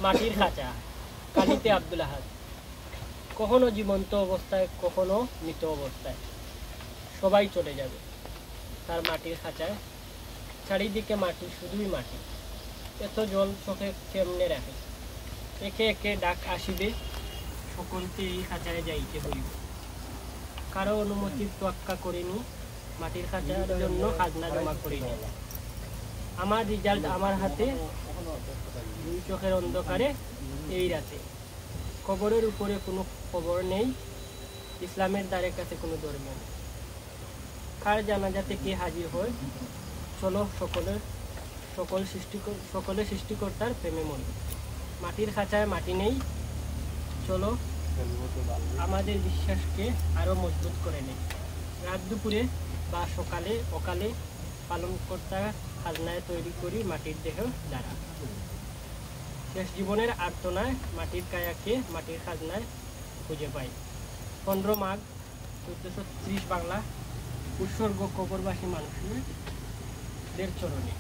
মাটির খাঁচা, কালিতে আব্দুল আহাদ। কখনো জীবন্ত অবস্থায়, কখনো মৃত অবস্থায়, সবাই চলে যাবে তার মাটির খাঁচায়। চারিদিকে মাটি, শুধুই মাটি। এত জল চোখে কেমনে রাখে? একে একে ডাক আসিবে, সকলকে এই খাঁচায় যাইতে হইবে। কারো অনুমতির তোয়াক্কা করিনি, মাটির খাঁচার জন্য খাজনা জমা করিনি। আমার রেজাল্ট আমার হাতে, দুই চোখের অন্ধকারে এই রাতে। কবরের উপরে কোনো খবর নেই, ইসলামের দ্বারে কাছে কোনো ধর্ম নেই। কার জানাজাতে কে হাজির হয়? চলো সকলে সৃষ্টিকর্তার প্রেমে মন। মাটির খাঁচায় মাটি নেই, চলো আমাদের বিশ্বাসকে আরো মজবুত করে নেই। রাত দুপুরে বা সকালে অকালে পালনকর্তা খাজনায় তৈরি করি মাটির দেহ দ্বারা। শেষ জীবনের আর্তনায় মাটির কায়াকে মাটির খাজনায় খুঁজে পাই। 15 মাঘ 1430 বাংলা। উৎসর্গ কবরবাসী মানুষদের চরণে।